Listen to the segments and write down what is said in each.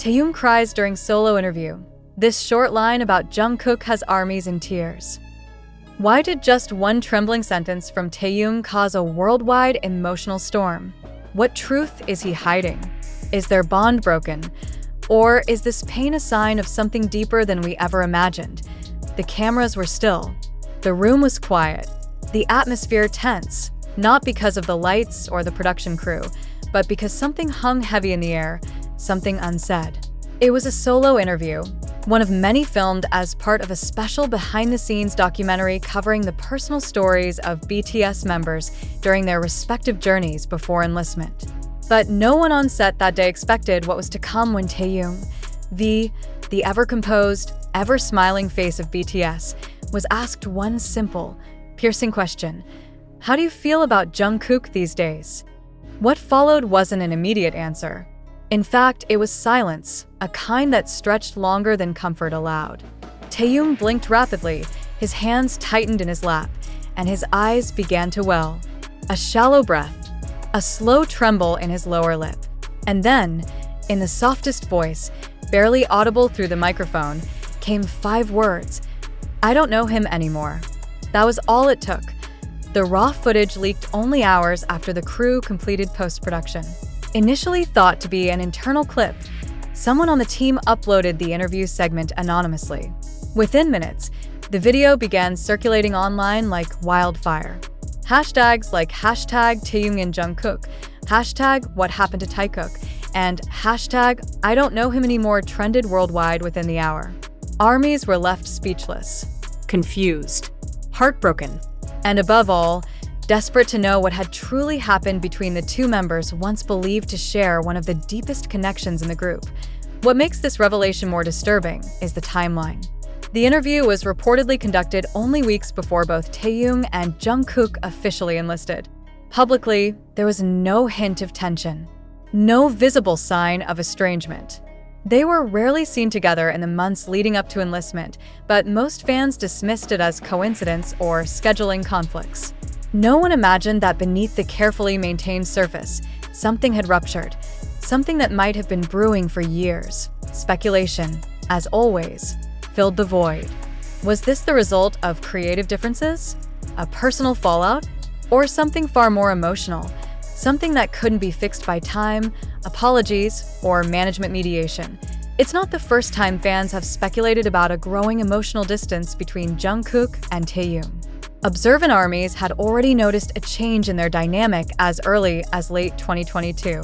Taehyung cries during solo interview. This short line about Jungkook has armies in tears. Why did just one trembling sentence from Taehyung cause a worldwide emotional storm? What truth is he hiding? Is their bond broken? Or is this pain a sign of something deeper than we ever imagined? The cameras were still. The room was quiet. The atmosphere tense, not because of the lights or the production crew, but because something hung heavy in the air, something unsaid. It was a solo interview, one of many filmed as part of a special behind-the-scenes documentary covering the personal stories of BTS members during their respective journeys before enlistment. But no one on set that day expected what was to come when Taehyung, the ever-composed, ever-smiling face of BTS, was asked one simple, piercing question. How do you feel about Jungkook these days? What followed wasn't an immediate answer. In fact, it was silence, a kind that stretched longer than comfort allowed. Taehyung blinked rapidly, his hands tightened in his lap, and his eyes began to well. A shallow breath, a slow tremble in his lower lip. And then, in the softest voice, barely audible through the microphone, came 5 words. I don't know him anymore. That was all it took. The raw footage leaked only hours after the crew completed post-production. Initially thought to be an internal clip, someone on the team uploaded the interview segment anonymously. Within minutes, the video began circulating online like wildfire. Hashtags like #Taehyung and Jungkook, #What happened to Taekook, and #I don't know him anymore trended worldwide within the hour. Armies were left speechless, confused, heartbroken, and above all, desperate to know what had truly happened between the two members once believed to share one of the deepest connections in the group. What makes this revelation more disturbing is the timeline. The interview was reportedly conducted only weeks before both Taehyung and Jungkook officially enlisted. Publicly, there was no hint of tension, no visible sign of estrangement. They were rarely seen together in the months leading up to enlistment, but most fans dismissed it as coincidence or scheduling conflicts. No one imagined that beneath the carefully maintained surface, something had ruptured, something that might have been brewing for years. Speculation, as always, filled the void. Was this the result of creative differences, a personal fallout, or something far more emotional, something that couldn't be fixed by time, apologies, or management mediation? It's not the first time fans have speculated about a growing emotional distance between Jungkook and Taehyung. Observant armies had already noticed a change in their dynamic as early as late 2022.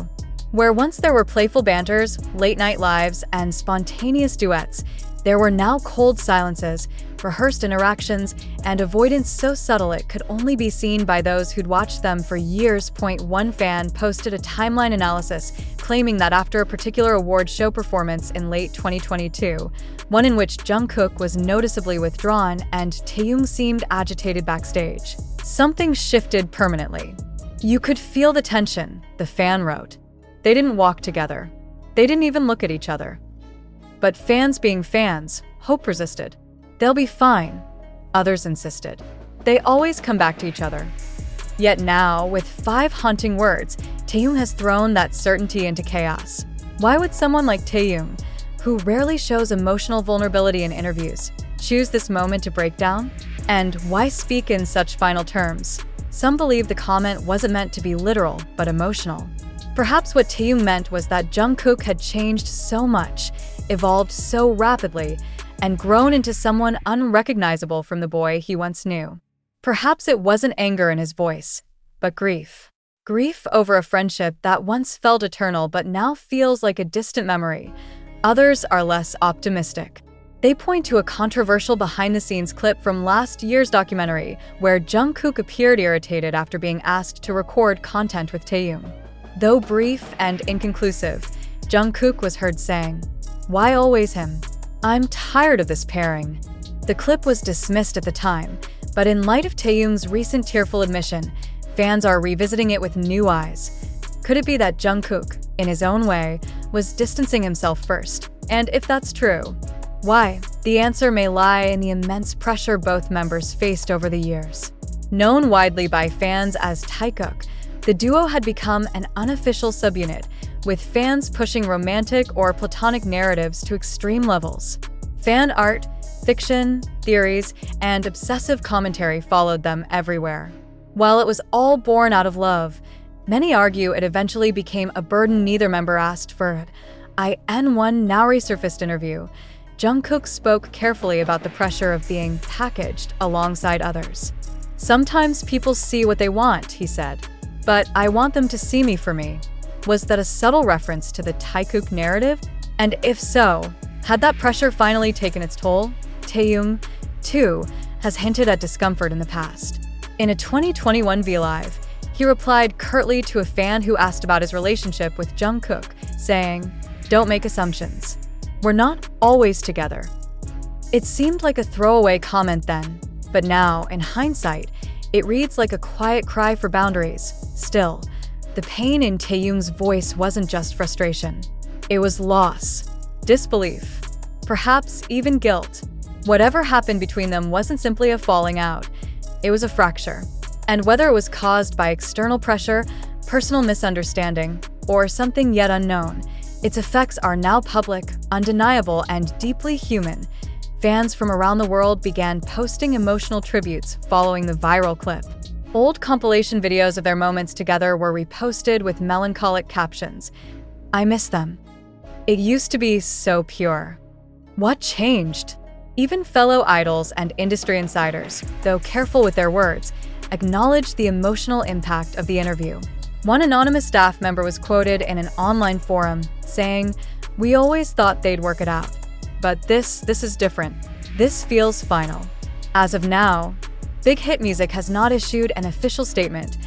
Where once there were playful banters, late-night lives, and spontaneous duets, there were now cold silences, rehearsed interactions, and avoidance so subtle it could only be seen by those who'd watched them for years. One fan posted a timeline analysis claiming that after a particular award show performance in late 2022, one in which Jungkook was noticeably withdrawn and Taehyung seemed agitated backstage, something shifted permanently. You could feel the tension, the fan wrote. They didn't walk together. They didn't even look at each other. But fans being fans, hope resisted. They'll be fine, others insisted. They always come back to each other. Yet now, with 5 haunting words, Taehyung has thrown that certainty into chaos. Why would someone like Taehyung, who rarely shows emotional vulnerability in interviews, choose this moment to break down? And why speak in such final terms? Some believe the comment wasn't meant to be literal, but emotional. Perhaps what Taehyung meant was that Jungkook had changed so much, evolved so rapidly, and grown into someone unrecognizable from the boy he once knew. Perhaps it wasn't anger in his voice, but grief. Grief over a friendship that once felt eternal but now feels like a distant memory. Others are less optimistic. They point to a controversial behind-the-scenes clip from last year's documentary where Jungkook appeared irritated after being asked to record content with Taehyung. Though brief and inconclusive, Jungkook was heard saying, "Why always him? I'm tired of this pairing." The clip was dismissed at the time, but in light of Taehyung's recent tearful admission, fans are revisiting it with new eyes. Could it be that Jungkook, in his own way, was distancing himself first? And if that's true, why? The answer may lie in the immense pressure both members faced over the years. Known widely by fans as Taekook, the duo had become an unofficial subunit, with fans pushing romantic or platonic narratives to extreme levels. Fan art, fiction, theories, and obsessive commentary followed them everywhere. While it was all born out of love, many argue it eventually became a burden neither member asked for. In one now resurfaced interview, Jungkook spoke carefully about the pressure of being packaged alongside others. "Sometimes people see what they want," he said, "but I want them to see me for me." Was that a subtle reference to the Taehyung narrative? And if so, had that pressure finally taken its toll? Taehyung, too, has hinted at discomfort in the past. In a 2021 V-Live, he replied curtly to a fan who asked about his relationship with Jungkook, saying, "Don't make assumptions. We're not always together." It seemed like a throwaway comment then, but now, in hindsight, it reads like a quiet cry for boundaries. Still, the pain in Taehyung's voice wasn't just frustration. It was loss, disbelief, perhaps even guilt. Whatever happened between them wasn't simply a falling out. It was a fracture. And whether it was caused by external pressure, personal misunderstanding, or something yet unknown, its effects are now public, undeniable, and deeply human. Fans from around the world began posting emotional tributes following the viral clip. Old compilation videos of their moments together were reposted with melancholic captions. "I miss them. It used to be so pure. What changed?" Even fellow idols and industry insiders, though careful with their words, acknowledged the emotional impact of the interview. One anonymous staff member was quoted in an online forum saying, "We always thought they'd work it out. But this is different. This feels final." As of now, Big Hit Music has not issued an official statement,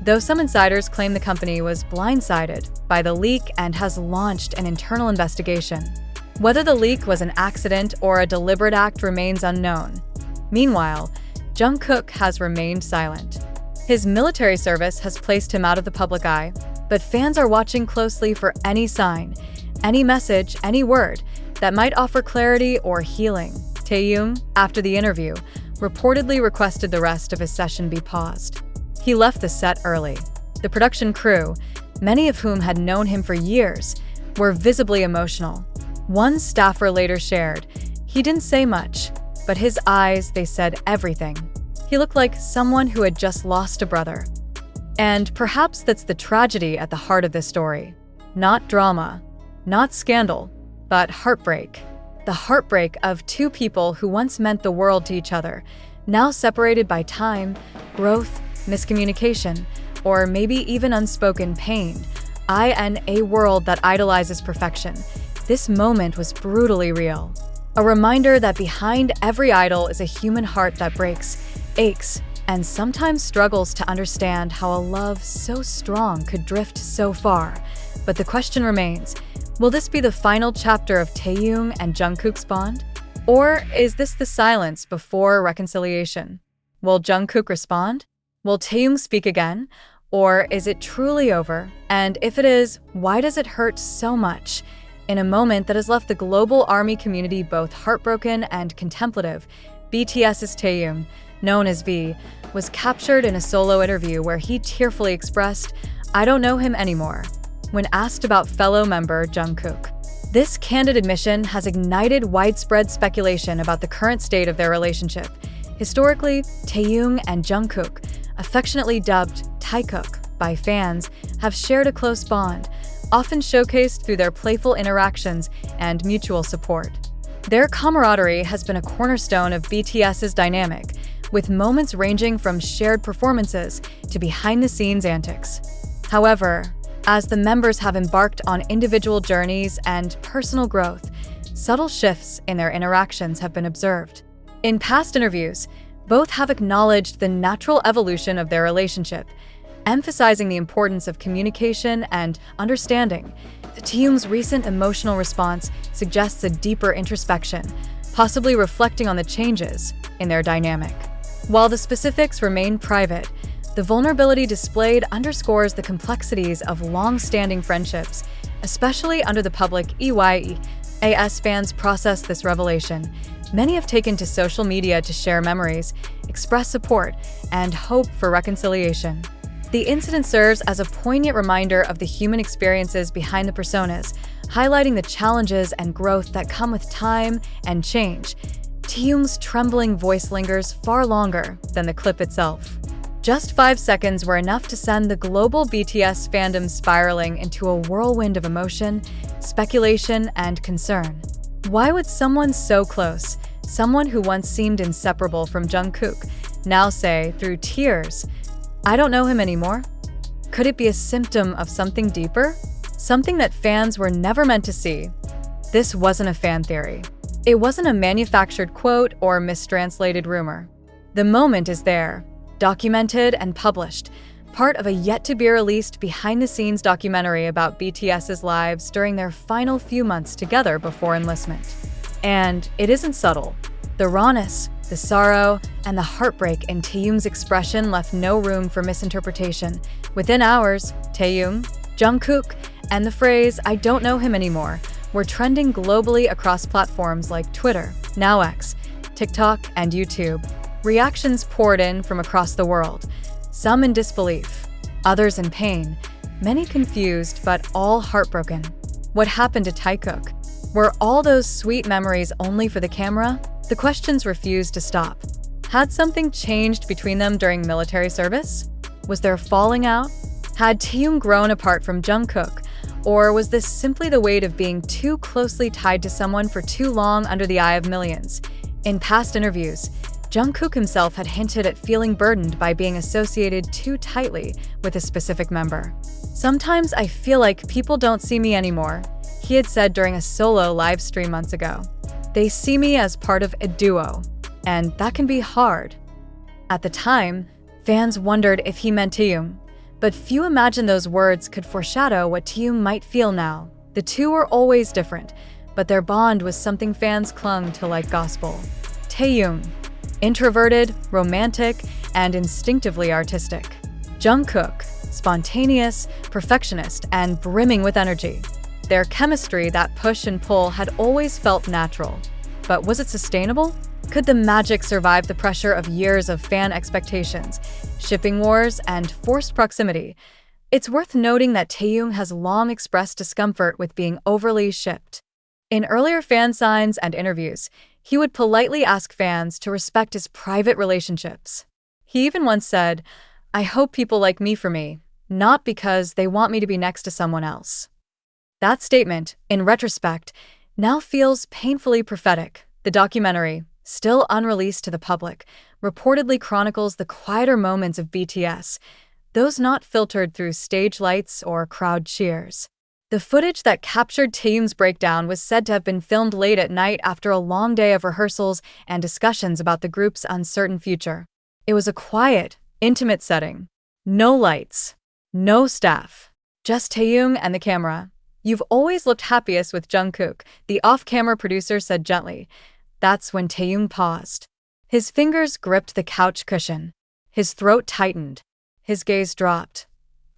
though some insiders claim the company was blindsided by the leak and has launched an internal investigation. Whether the leak was an accident or a deliberate act remains unknown. Meanwhile, Jungkook has remained silent. His military service has placed him out of the public eye, but fans are watching closely for any sign, any message, any word that might offer clarity or healing. Taehyung, after the interview, reportedly requested the rest of his session be paused. He left the set early. The production crew, many of whom had known him for years, were visibly emotional. One staffer later shared, "He didn't say much, but his eyes, they said everything. He looked like someone who had just lost a brother." And perhaps that's the tragedy at the heart of this story. Not drama, not scandal, but heartbreak. The heartbreak of two people who once meant the world to each other, now separated by time, growth, miscommunication, or maybe even unspoken pain. In a world that idolizes perfection, this moment was brutally real. A reminder that behind every idol is a human heart that breaks, aches, and sometimes struggles to understand how a love so strong could drift so far. But the question remains, will this be the final chapter of Taehyung and Jungkook's bond? Or is this the silence before reconciliation? Will Jungkook respond? Will Taehyung speak again? Or is it truly over? And if it is, why does it hurt so much? In a moment that has left the global ARMY community both heartbroken and contemplative, BTS's Taehyung, known as V, was captured in a solo interview where he tearfully expressed, "I don't know him anymore," when asked about fellow member Jungkook. This candid admission has ignited widespread speculation about the current state of their relationship. Historically, Taehyung and Jungkook, affectionately dubbed Taekook by fans, have shared a close bond, often showcased through their playful interactions and mutual support. Their camaraderie has been a cornerstone of BTS's dynamic, with moments ranging from shared performances to behind-the-scenes antics. However, as the members have embarked on individual journeys and personal growth, subtle shifts in their interactions have been observed. In past interviews, both have acknowledged the natural evolution of their relationship, emphasizing the importance of communication and understanding. Taehyung's recent emotional response suggests a deeper introspection, possibly reflecting on the changes in their dynamic. While the specifics remain private, the vulnerability displayed underscores the complexities of long-standing friendships, especially under the public eye. As fans process this revelation, many have taken to social media to share memories, express support, and hope for reconciliation. The incident serves as a poignant reminder of the human experiences behind the personas, highlighting the challenges and growth that come with time and change. Taehyung's trembling voice lingers far longer than the clip itself. Just 5 seconds were enough to send the global BTS fandom spiraling into a whirlwind of emotion, speculation, and concern. Why would someone so close, someone who once seemed inseparable from Jungkook, now say, through tears, "I don't know him anymore"? Could it be a symptom of something deeper? Something that fans were never meant to see? This wasn't a fan theory. It wasn't a manufactured quote or mistranslated rumor. The moment is there, documented and published, part of a yet-to-be-released behind-the-scenes documentary about BTS's lives during their final few months together before enlistment. And it isn't subtle. The rawness, the sorrow, and the heartbreak in Taehyung's expression left no room for misinterpretation. Within hours, Taehyung, Jungkook, and the phrase, "I don't know him anymore," were trending globally across platforms like Twitter, now X, TikTok, and YouTube. Reactions poured in from across the world, some in disbelief, others in pain, many confused but all heartbroken. What happened to Taehyung? Were all those sweet memories only for the camera? The questions refused to stop. Had something changed between them during military service? Was there falling out? Had Taehyung grown apart from Jungkook? Or was this simply the weight of being too closely tied to someone for too long under the eye of millions? In past interviews, Jungkook himself had hinted at feeling burdened by being associated too tightly with a specific member. "Sometimes I feel like people don't see me anymore," he had said during a solo live stream months ago. "They see me as part of a duo, and that can be hard." At the time, fans wondered if he meant Taehyung, but few imagined those words could foreshadow what Taehyung might feel now. The two were always different, but their bond was something fans clung to like gospel. Taehyung, introverted, romantic, and instinctively artistic. Jungkook, spontaneous, perfectionist, and brimming with energy. Their chemistry, that push and pull, had always felt natural. But was it sustainable? Could the magic survive the pressure of years of fan expectations, shipping wars, and forced proximity? It's worth noting that Taehyung has long expressed discomfort with being overly shipped. In earlier fan signs and interviews, he would politely ask fans to respect his private relationships. He even once said, "I hope people like me for me, not because they want me to be next to someone else." That statement, in retrospect, now feels painfully prophetic. The documentary, still unreleased to the public, reportedly chronicles the quieter moments of BTS, those not filtered through stage lights or crowd cheers. The footage that captured Taehyung's breakdown was said to have been filmed late at night after a long day of rehearsals and discussions about the group's uncertain future. It was a quiet, intimate setting. No lights, no staff, just Taehyung and the camera. "You've always looked happiest with Jungkook," the off-camera producer said gently. That's when Taehyung paused. His fingers gripped the couch cushion. His throat tightened. His gaze dropped.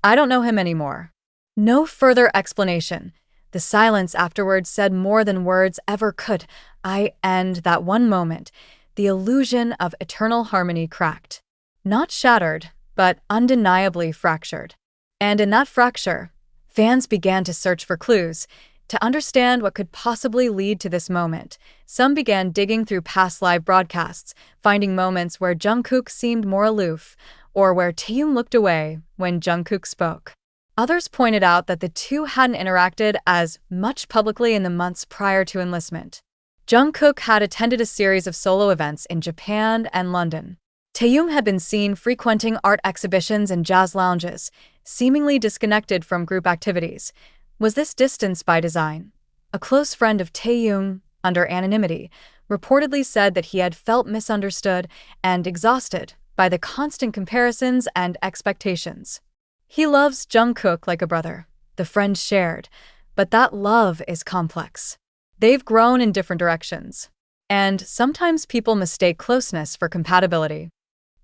"I don't know him anymore." No further explanation. The silence afterwards said more than words ever could. And that one moment, the illusion of eternal harmony cracked. Not shattered, but undeniably fractured. And in that fracture, fans began to search for clues, to understand what could possibly lead to this moment. Some began digging through past live broadcasts, finding moments where Jungkook seemed more aloof, or where Taehyung looked away when Jungkook spoke. Others pointed out that the two hadn't interacted as much publicly in the months prior to enlistment. Jungkook had attended a series of solo events in Japan and London. Taehyung had been seen frequenting art exhibitions and jazz lounges, seemingly disconnected from group activities. Was this distance by design? A close friend of Taehyung, under anonymity, reportedly said that he had felt misunderstood and exhausted by the constant comparisons and expectations. He loves Jungkook like a brother, the friend shared, but that love is complex. They've grown in different directions, and sometimes people mistake closeness for compatibility.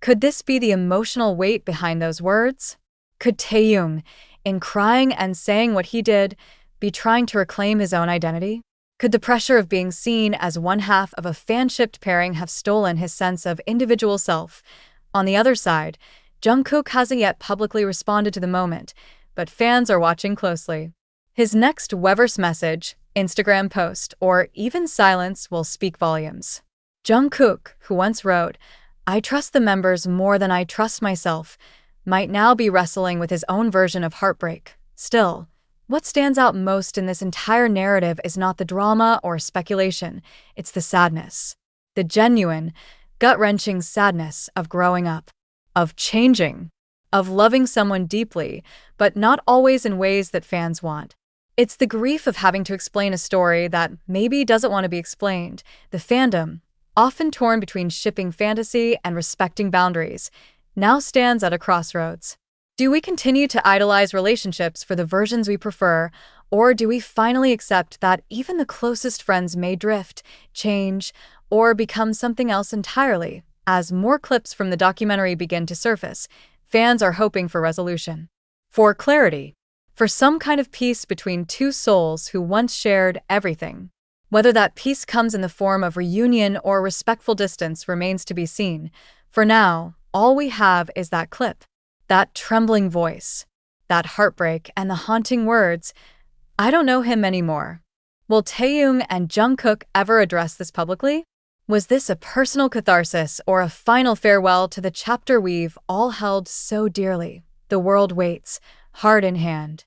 Could this be the emotional weight behind those words? Could Taehyung, in crying and saying what he did, be trying to reclaim his own identity? Could the pressure of being seen as one half of a fan-shipped pairing have stolen his sense of individual self? On the other side, Jungkook hasn't yet publicly responded to the moment, but fans are watching closely. His next Weverse message, Instagram post, or even silence will speak volumes. Jungkook, who once wrote, "I trust the members more than I trust myself," might now be wrestling with his own version of heartbreak. Still, what stands out most in this entire narrative is not the drama or speculation, it's the sadness. The genuine, gut-wrenching sadness of growing up, of changing, of loving someone deeply, but not always in ways that fans want. It's the grief of having to explain a story that maybe doesn't want to be explained. The fandom, often torn between shipping fantasy and respecting boundaries, now stands at a crossroads. Do we continue to idolize relationships for the versions we prefer, or do we finally accept that even the closest friends may drift, change, or become something else entirely? As more clips from the documentary begin to surface, fans are hoping for resolution, for clarity, for some kind of peace between two souls who once shared everything. Whether that peace comes in the form of reunion or respectful distance remains to be seen. For now, all we have is that clip, that trembling voice, that heartbreak, and the haunting words, "I don't know him anymore." Will Taehyung and Jungkook ever address this publicly? Was this a personal catharsis or a final farewell to the chapter we've all held so dearly? The world waits, heart in hand.